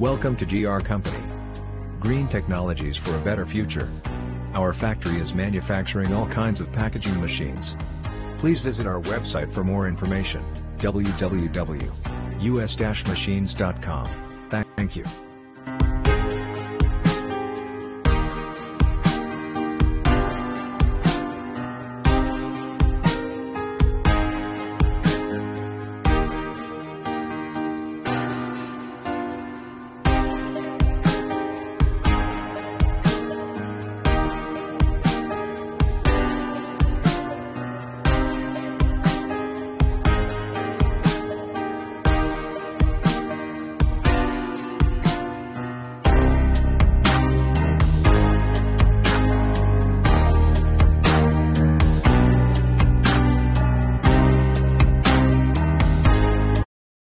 Welcome to GR Company. Green technologies for a better future. Our factory is manufacturing all kinds of packaging machines. Please visit our website for more information, www.us-machines.com. Thank you.